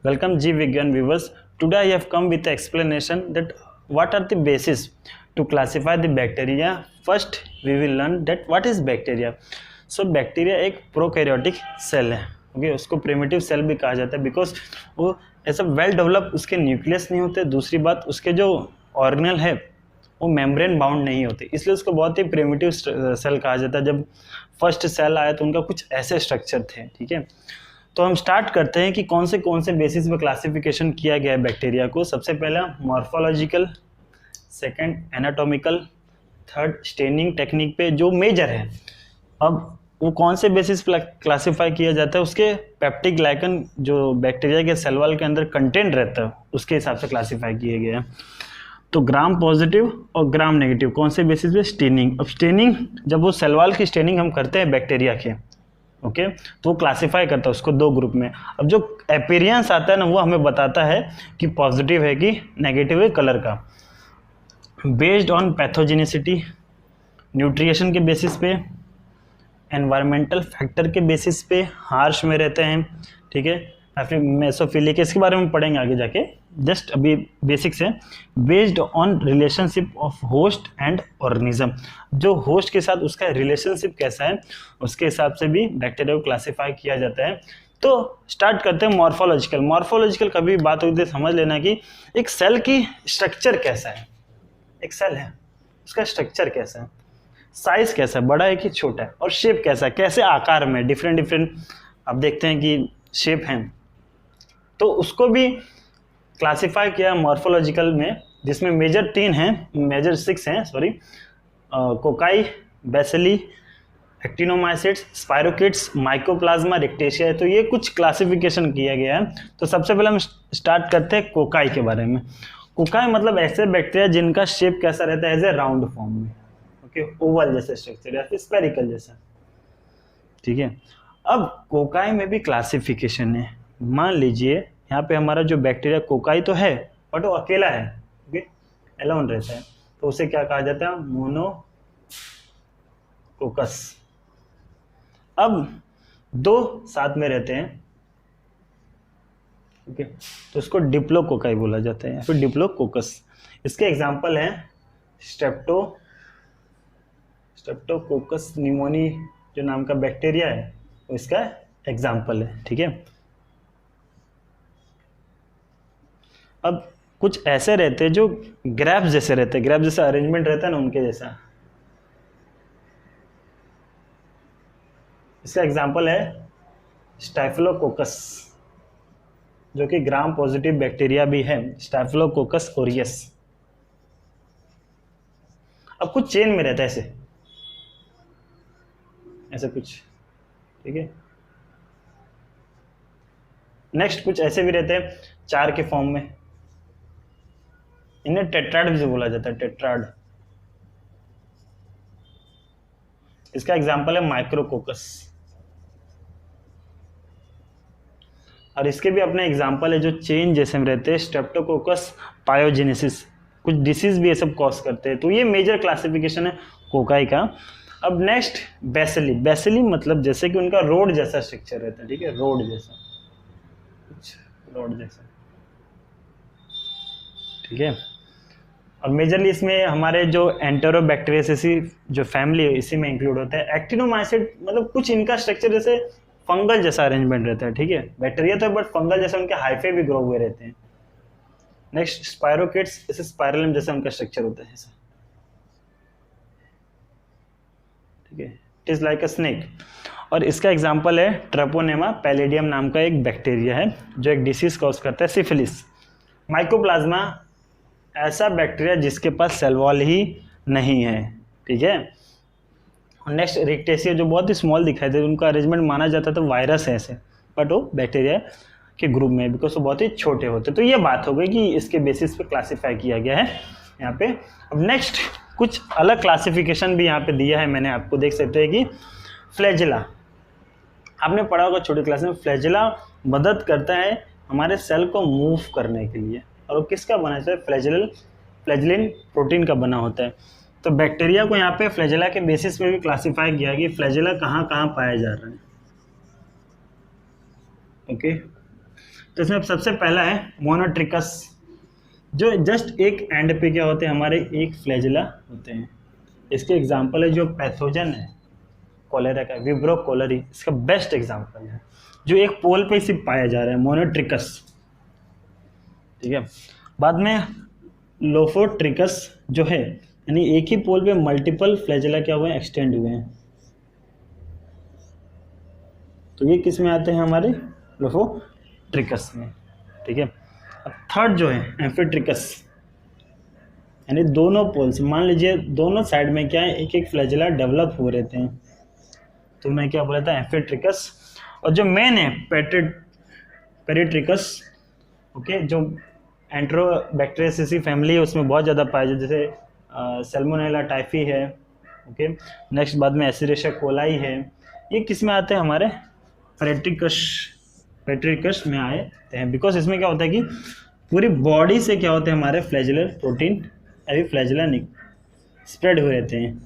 Welcome G Vigyan viewers. Today I have come with the explanation that what are the basis to classify the bacteria. First we will learn that what is bacteria. So bacteria एक prokaryotic cell है, okay उसको primitive cell भी कहा जाता है because वो ऐसा well develop उसके न्यूक्लियस नहीं होते. दूसरी बात उसके जो ऑर्गेनल है वो मेम्ब्रेन बाउंड नहीं होते, इसलिए उसको बहुत ही प्रिमिटिव सेल कहा जाता है. जब फर्स्ट सेल आया तो उनका कुछ ऐसे स्ट्रक्चर थे. ठीक है, तो हम स्टार्ट करते हैं कि कौन से बेसिस पे क्लासिफिकेशन किया गया है बैक्टीरिया को. सबसे पहला morphological, second anatomical, third staining technique पे जो मेजर है. अब वो कौन से बेसिस पे क्लासिफाई किया जाता है, उसके पेप्टिक ग्लाइकन जो बैक्टीरिया के सेल वॉल के अंदर कंटेंट रहता है उसके हिसाब से क्लासिफाई किए गए हैं. तो ग्राम पॉजिटिव और ग्राम नेगेटिव कौन से बेसिस पे स्टेनिंग. अब स्टेनिंग जब वो सेल वॉल की स्टेनिंग हम करते हैं बैक्टीरिया के, ओके तो वो क्लासिफाई करता है उसको दो ग्रुप में. अब जो अपीयरेंस आता है ना वो हमें बताता है कि पॉजिटिव है कि नेगेटिव है कलर का, बेस्ड ऑन पैथोजेनिसिटी, न्यूट्रिशन के बेसिस पे, एनवायरमेंटल फैक्टर के बेसिस पे, हार्श में रहते हैं. ठीक है, या फिर मेसोफिलिक, इसके बारे में पढ़ेंगे आगे जाके, जस्ट अभी बेसिक्स है. Based on relationship of host and organism, जो होस्ट के साथ उसका रिलेशनशिप कैसा है उसके हिसाब से भी बैक्टीरिया को क्लासिफाई किया जाता है. तो स्टार्ट करते हैं मॉर्फोलॉजिकल. मॉर्फोलॉजिकल कभी बात होती है समझ लेना कि एक सेल की स्ट्रक्चर कैसा है. एक सेल है उसका स्ट्रक्चर कैसा है, साइज कैसा है, बड़ा है कि छोटा है, और शेप कैसा है, कैसे आकार में डिफरेंट अब देखते हैं कि शेप हैं, तो उसको भी क्लासिफाई किया मॉर्फोलॉजिकल में, जिसमें मेजर 3 हैं, मेजर 6 हैं sorry. Cocci, bacilli, actinomycetes, spirochetes, mycoplasma, rickettsia. तो ये कुछ क्लासिफिकेशन किया गया है. तो सबसे पहले हम स्टार्ट करते हैं कोकाई के बारे में. कोकाई मतलब ऐसे बैक्टीरिया जिनका शेप कैसा रहता है, एज ए राउंड फॉर्म में, ओके ओवल जैसे स्ट्रक्चर या फिर स्पेरिकल जैसा. ठीक है, अब कोकाई में भी क्लासिफिकेशन है. मान लीजिए यहाँ पे हमारा जो बैक्टीरिया कोकाई तो है बट वो अकेला है, ओके एलोन रहता है, तो उसे क्या कहा जाता है, मोनोकोकस. अब दो साथ में रहते हैं, ओके तो उसको डिप्लोकोकाई बोला जाता है या फिर डिप्लोकोकस. इसके एग्जांपल हैं स्ट्रेप्टोकोकस निमोनी जो नाम का बैक्टीरिया है वो इसका एग्जांपल है. ठीक है, अब कुछ ऐसे रहते हैं जो ग्रैप्स जैसे रहते हैं, ग्रैप्स जैसा अरेंजमेंट रहता है ना उनके जैसा. इसका एग्जांपल है स्टाफिलोकोकस जो कि ग्राम पॉजिटिव बैक्टीरिया भी है, स्टाफिलोकोकस ओरियस. अब कुछ चेन में रहता है ऐसे कुछ. ठीक है, नेक्स्ट कुछ ऐसे भी रहते हैं चार के फॉर्म में, इन्हें टेट्राड भी बोला जाता है, टेट्राड. इसका एग्जांपल है माइक्रोकोकस. और इसके भी अपने एग्जांपल है जो चेन जैसे में रहते हैं, स्ट्रेप्टोकोकस पायोजेनेसिस. कुछ डिसीज भी ये सब कॉज करते हैं. तो ये मेजर क्लासिफिकेशन है कोकाई का. अब नेक्स्ट बेसिली. बेसिली मतलब जैसे कि उनका रोड जैसा स्ट्रक्चर रहता है. ठीक है, रोड जैसा, रोड जैसा. ठीक है, और मेजरली इसमें हमारे जो एंटेरोबैक्टीरियेसी जो फैमिली है इसी में इंक्लूड होता है. एक्टिनोमाइसिट मतलब कुछ इनका स्ट्रक्चर जैसे फंगल जैसा अरेंजमेंट रहता है. ठीक है, बैक्टीरिया तो बट फंगल जैसे उनके हाइफे भी ग्रो हुए रहते हैं. नेक्स्ट स्पाइरोकिट्स, जैसे स्पाइरलम जैसा उनका स्ट्रक्चर होता है ऐसा. ठीक है, it is like a snake. और इसका एग्जांपल है ट्रेपोनेमा पैलिडियम नाम का एक बैक्टीरिया है जो एक डिसीज कॉज करता है, सिफिलिस. माइकोप्लाज्मा ऐसा बैक्टीरिया जिसके पास सेल वॉल ही नहीं है. ठीक है, नेक्स्ट रिक्टेशिया जो बहुत ही स्मॉल दिखाई दे, उनका अरेंजमेंट माना जाता था वायरस है ऐसे, बट वो बैक्टीरिया के ग्रुप में बिकॉज वो बहुत ही छोटे होते. तो ये बात हो गई कि इसके बेसिस पे क्लासिफाई किया गया है यहाँ पे. अब नेक्स्ट कुछ अलग क्लासिफिकेशन भी यहाँ पे दिया है मैंने आपको, देख सकते हैं कि फ्लैजिला. आपने पढ़ा होगा छोटी क्लास में, फ्लैजिला मदद करता है हमारे सेल को मूव करने के लिए, और वो किसका बना है, फ्लैजिलिन प्रोटीन का बना होता है. तो बैक्टीरिया को यहाँ पे फ्लैजिला के बेसिस पे भी क्लासिफाई किया कि फ्लैजिला कहाँ कहाँ पाया जा रहा है. ओके, तो इसमें सबसे पहला है मोनोट्रिकस, जो जस्ट एक एंड पे क्या होते हैं हमारे, एक फ्लैजिला होते हैं। इसके एग्जाम्पल है जो पैथोजन है कॉलेरा का, विब्रो कोलरी, इसका बेस्ट एग्जाम्पल है, जो एक पोल पे सिर्फ पाया जा रहा है, मोनोट्रिकस। ठीक है, बाद में लोफोट्रिकस जो है, यानी एक ही पोल पे मल्टीपल फ्लैजिला क्या हुए हैं, एक्सटेंड हुए हैं। तो ये किस में आते हैं हमारे, लोफोट्रिकस में। ठीक है, अब थर्ड जो है एम्फीट्रिकस, यानी दोनों पोल्स, मान लीजिए दोनों साइड में क्या है, एक एक फ्लैजिला डेवलप हो रहते हैं, तो मैं क्या बोला था, एम्फीट्रिकस। और जो मेन है पेरिट्रिकस, ओके, जो एंट्रोबैक्टीरियेसी फैमिली है उसमें बहुत ज़्यादा पाया जाता है, जैसे सैल्मोनेला टाइफी है। ओके, नेक्स्ट बाद में एसिडेशिया कोलाई है, ये किस में आते हैं हमारे, पेट्रिकस में आए हैं, बिकॉज इसमें क्या होता है कि पूरी बॉडी से क्या होते हैं हमारे फ्लैजिलर प्रोटीन अभी फ्लैजिला स्प्रेड हुए रहते हैं।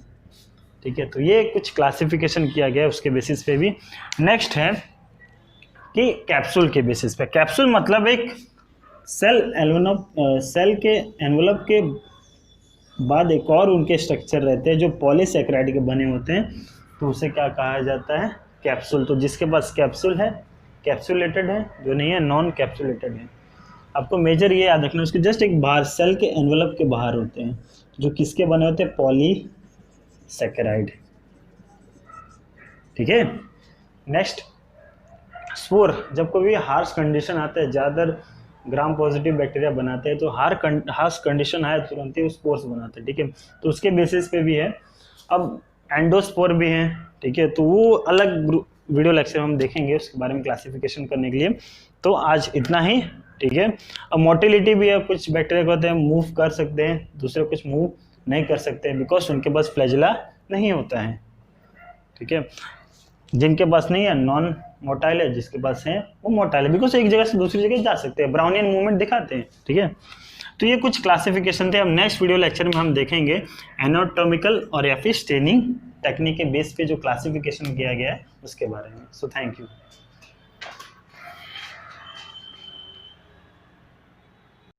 ठीक है, तो ये कुछ क्लासिफिकेशन किया गया है उसके बेसिस पे भी। नेक्स्ट है कि कैप्सूल के बेसिस पे, कैप्सूल मतलब एक सेल के एनवलप के बाद एक और उनके स्ट्रक्चर रहते हैं जो पॉलीसैकेराइड के बने होते हैं, तो उसे क्या कहा जाता है, कैप्सूल। तो जिसके पास कैप्सूल है कैप्सूलेटेड है, जो नहीं है नॉन कैप्सूलेटेड है। आपको मेजर ये याद रखना, उसके जस्ट एक बाहर सेल के एनवलप के बाहर होते हैं, जो किसके बने होते हैं, पॉलीसैकेराइड। ठीक है, नेक्स्ट स्पोर, जब कोई हार्श कंडीशन आता है, ज़्यादातर ग्राम पॉजिटिव बैक्टीरिया बनाते हैं, तो हार्श कंडीशन आए तुरंत ही स्पोर्स बनाते हैं। ठीक है, तो उसके बेसिस पे भी है। अब एंडोस्पोर भी हैं, ठीक है, तो वो अलग वीडियो लेक्चर हम देखेंगे उसके बारे में क्लासिफिकेशन करने के लिए। तो आज इतना ही। ठीक है, अब मोटिलिटी भी है, कुछ बैक्टीरिया होते हैं मूव कर सकते हैं, दूसरे कुछ मूव नहीं कर सकते हैं, बिकॉज उनके पास फ्लैजिला नहीं होता है। ठीक है, जिनके पास नहीं है नॉन मोटाइल है, जिसके पास है वो मोटाइल है, बिकॉज एक जगह से दूसरी जगह जा सकते हैं, ब्राउनियन मूवमेंट दिखाते हैं। ठीक है, तो ये कुछ क्लासिफिकेशन थे। अब नेक्स्ट वीडियो लेक्चर में हम देखेंगे एनाटॉमिकल और या फिर स्टेनिंग टेक्निक के बेस पे जो क्लासिफिकेशन किया गया है उसके बारे में। So thank you.